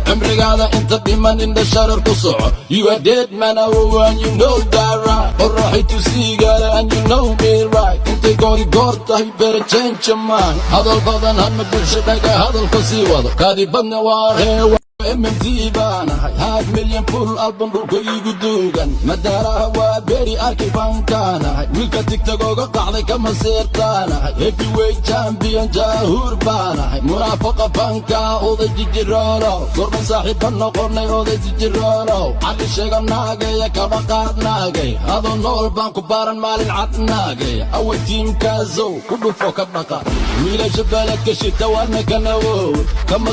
عمرقادا انت بمن ان الشرر كسوع You are dead man and you know that right وراحي تسيقالا and you know me right انت قوري قورتا you better change your mind هذا البضن هم بلشدك هذا القصي وضع كادي بدنا وارهي MMT baanahay half million full album dhulka igu duugan madaaraha waa beri arki bankaanahay wiilka tigtag oga qacday kama seertaanahay heavyweight champion daahir baanahay munaafaqa banka oday jijiroolo gorman saaxiiba noqonay oday jijiroolo cali sheeganaagaya kaba qaadnaagay adoo nool baan ku baaran maalin cadnaagay away tiimkaasow ku dhufo ka dhaqa wiilasha beledka shita waadna kanawow kama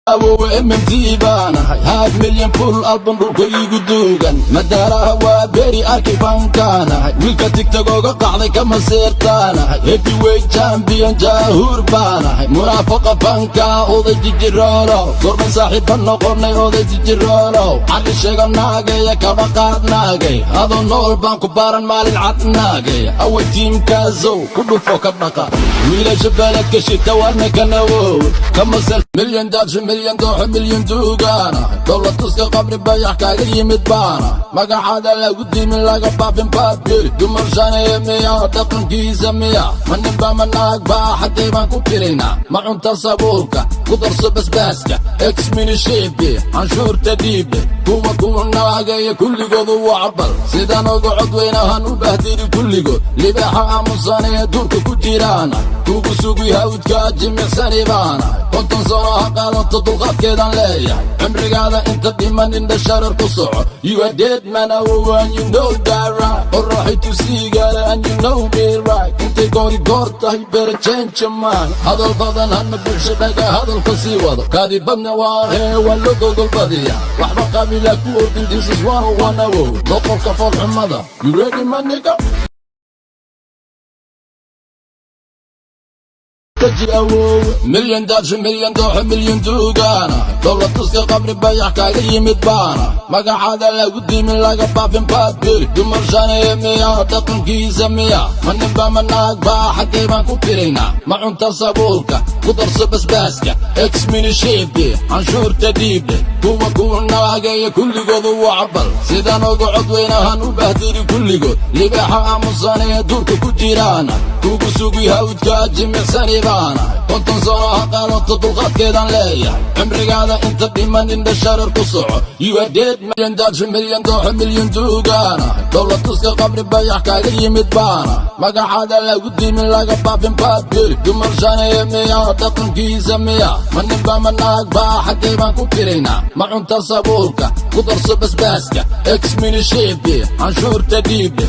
MMT baanahay half million full album dhulka igu duugan madaaraha waa beri arki bankaanahay wiilka tigtag oga qacday kama seertaanahay heavyweight champion daahir baanahay munaafaqa banka oday jijiroolo gorman saaxiiba noqonay oday jijiroolo cali sheeganaagaya kaba qaadnaagay adoo nool baan ku baaran maalin cadnaagay away tiimkaasow ku dhufo ka dhaqa wiilasha beledka shita waadna kanawow kama seer milyan daabsha milyan dooxo milyan duugaana dowlatuska qabri bayax kaaga yimid baana magacaada lagu dimin laga baafin baabiri dumar shaneeye miya dhaqankiisa miya ma ninba ma naag baa xaggay baan ku tiraynaa ma cunta sabuulka ku darso basbaaska exminishiibi canshuurta dhiibe kuwa kuwa naagaya kulligoodu waa cabal sidaan oga codweynahan u bahdiri kulligood libaaxa aamusanee duurka ku jiraana kugu sugi hawdka jimicsani baana konton sano ha qaadato dulqaadkeedan leeyahay cimrigaada inta dhiman indha sharar ku soco You are dead man and you know that right وراحي تسيقالا and you know me right intay goori goorta you better change your mind هذا البضن هم بلشدك هذا القصي وضع كادي بدنا وارهي واللو قلقل بديا وحبا قابلك وردن this is 101 award ضوطر كفر حمدا You ready my nigga مليون دارش مليون دوح مليون دوغانا دولتوسك قبري بايح كايga yimid baana magacaada lagu dimin laga baafin baabiri dumar shaneeye miya dhaqankiisa miya ma ninba ma naag baa xaggay baan ku tiraynaa ma cunta sabuulka ku darso basbaaska exminishiibi canshuurta dhiibe kuwa naagaya kulligoodu waa cabal sidaan oga codweynahan u bahdiri kulligood libaaxa aamusanee duurka ku jiraana kugu sugi hawdka jimicsani konton sano ha qaadato dulqaadkeedan leeyahay cimrigaada inta dhiman indha sharar ku soco You are dead man daabsha milyan dooxo milyan duugaana dowlatuska qabri bayax kaaga yimid baana magacaada lagu dimin laga baafin baabiri dumar shaneeye miya dhaqankiisa miya ma ninba ma naag baa xaggay baan ku tiraynaa ma cunta sabuulka ku darso basbaaska exminishiibi canshuurta dhiibe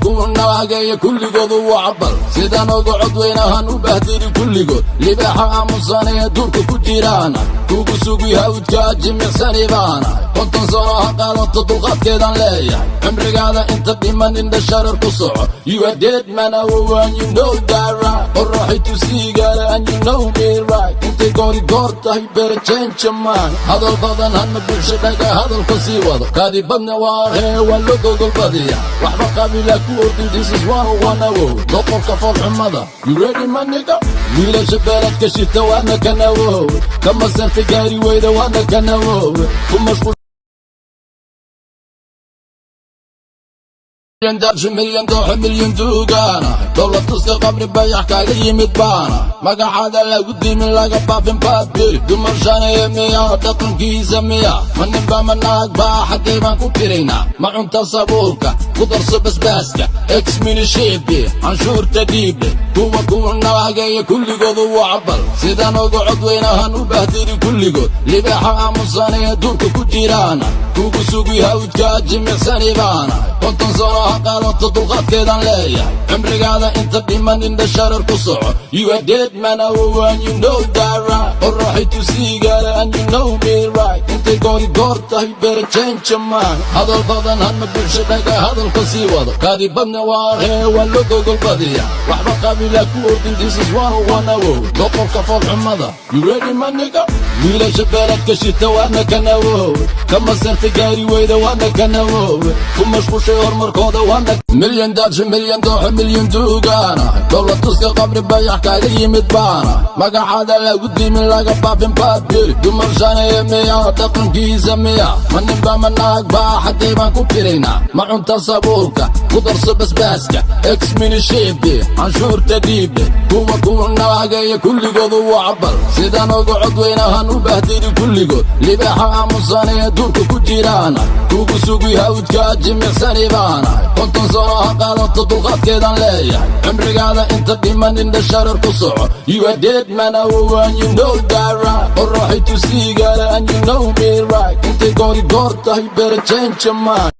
kuwa naagaya kulligoodu waa cabal sidaan oga codweynahan u bahdiri kulligood libaaxa aamusanee duurka ku jiraana kugu sugi hawdka jimicsani baana konton sano ha qaadato dulqaadkeedan leeyahay cimrigaada inta dhiman indha sharar ku soco You are dead man and you know that right وراحي تسيقالا and you know me right intay goori goorta you better change your mind هذا البضن هم بلشدك هذا القصي وضع كادي بدنا وارهي واللو قلقل بديا وحبا قابلك وردن this is 101 award ضوطر كفر حمدا You ready my nigga wiilasha beledka shita waadna kanawow kama seerta gaari weyda waadna kanawow ku mashquul مليون دارش مليون دوح مليون دوغانا دولتوسك قبري بايح كايga yimid baana magacaada lagu dimin laga baafin baabiri dumar shaneeye miya dhaqankiisa miya ma ninba ma naag baa xaggay baan ku tiraynaa ma cunta sabuulka ku darso basbaaska exminishiibi canshuurta dhiibe kuwa naagaya kulligoodu waa cabal sidaan oga codweynahan u bahdiri kulligood libaaxa aamusanee duurka ku jiraana kugu sugi hawdka jimicsani baana konton sano ha qaadato dulqaadkeedan leeyahay cimrigaada inta dhiman indha sharar ku soco You are dead man and you know that right وراحي تسيقالا and you know me right intay goori goor tahay beera change man hadal badan hanma bulshadaga hadalka sii wado kaadibadna waa ree waa loo gogolbadiya waxba qabiila ku ordin this is one awow doqolka foolxumada you ready my nigga wiilasha beeladka shita waana kanawow kama sarta gaari weyda waana kanawow ku mashquushay horumarkooda waana milyan daadsha milyan dooxa milyan duugaana dowla tuska qabri bayax kaaga yimid baana magacaada lagu dimin laga baafin baadbiri dumar shaneye miya dhaqankiisa miya ma ninba ma naag baa xaggay baan ku tiraynaa ma cunta sabuulka ku darso basbaaska exminishiibdi canshuurta dhiibde kuwa kuwa naagaya kulligoodu waa cabal sidaan uga codweynahan u bahdiri kulligood libaaxa aamusanee duurka ku jiraana kugu sugi hawdka jimicsani baana konton sano ha qaadato dulqaadkeedaan leeyahay cimrigaada inta dhiman indha sharar ku soco you are dead man and you know that right qorraxay tusiigala and you know me right intay goori goor tahay beera change man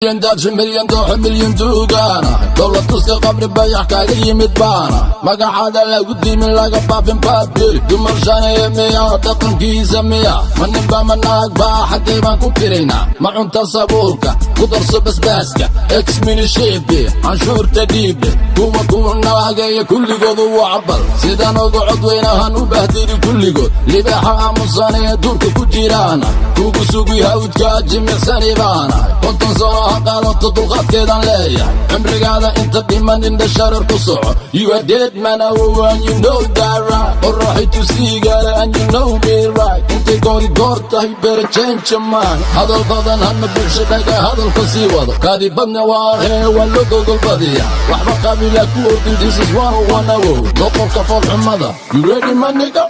milyan daadsha milyan dooxa milyan duugaana dowla tuska qabri bayax kaaga yimid baana magacaada lagu dimin laga baafin baadbiri dumar shaneye miya dhaqankiisa miya ma ninba ma naag baa xaggay baan ku tiraynaa ma cunta sabuulka ku darso basbaaska exminishiibdi canshuurta dhiibde kuwa kuwa naagaya kulligoodu waa cabal sidaan uga codweynahan u bahdiri kulligood libaaxa aamusanee duurka ku jiraana kugu sugi hawdka jimicsani baana konton sano ha qaadato dulqaadkeedaan leeyahay cimrigaada inta dhiman indha sharar ku soco you are dead man and you know that right qorraxay tusiigala and you know me right intay goori goor tahay beera change man hadal badan hanma bulshadaga hadalka sii wado kaadibadna waa ree waa loo gogolbadiya waxba qabiila ku ordin this is one awow doqolka foolxumada you ready my nigga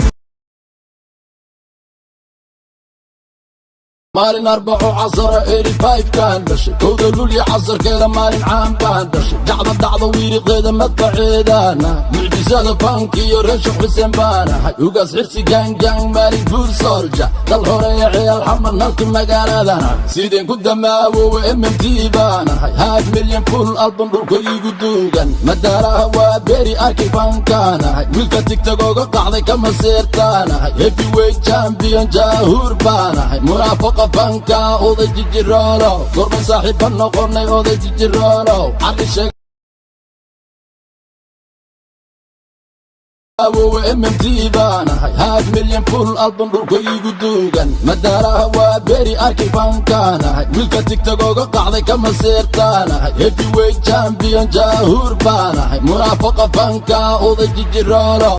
maalin arbaco casara 85 kaan dhashay kowda lulya casarkeeda maalin caan baan dhashay jacda dhacda wiiriqeeda madfaceedaana mucjisada fanki iyo reesha xuseen baanahay ugaas xirsi gaangaan maalin guur soolja dal horeeya ciyaal xamar nalki magaaladana sideen ku damaawowa mmt baanahay haad milyan full album dhulka iigu duugan madaaraha waa beeri arki fankaanahay wiilka tigtagooga qacday kama seertaanahay heavyweight champion jaahuur baanahay munaafaqa fanka oday jijiroolo gorma saaxiibba noqonay oday jijiroolo cali sheeg awowa mmt baanahay haad milyan full album dhulka iigu duugan madaaraha waa beeri arki fankaanahay wiilka tigtagooga qacday kama seertaanahay heavyweight champion jaahuur baanahay munaafaqa fanka oday jijiroolo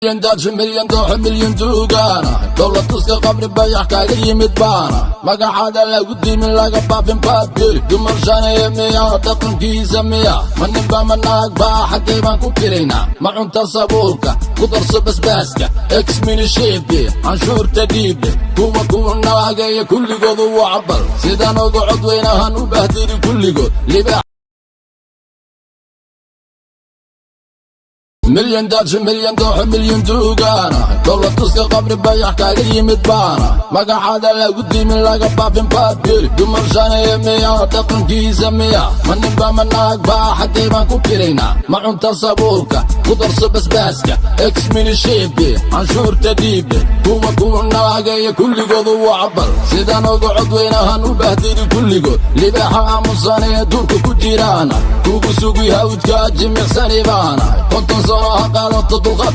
milyan daadsha milyan dooxa milyan duugaana dowla tuska qabri bayax kaaga yimid baana magacaada lagu dimin laga baafin baadbiri dumar shaneye miya dhaqankiisa miya ma ninba ma naag baa xaggay baan ku tiraynaa ma cunta sabuulka ku darso basbaaska exminishiibdi canshuurta dhiibde kuwa kuwa naagaya kulligoodu waa cabal sidaan uga codweynahan u bahdiri kulligood libaax milyan daadsha milyan dooxa milyan duugaana dowla tuska qabri bayax kaaga yimid baana magacaada lagu dimin laga baafin baadbiri dumar shaneye miya dhaqankiisa miya ma ninba ma naag baa xaggay baan ku tiraynaa ma cunta sabuulka ku darso basbaaska exminishiibdi canshuurta dhiibde kuwa kuwa naagaya kulligoodu waa cabal sidaan uga codweynahan u bahdiri kulligood libaaxa aamusanee duurka ku jiraana kugu sugi hawdka jimicsani baanahay konton sano ha qaadato dulqaad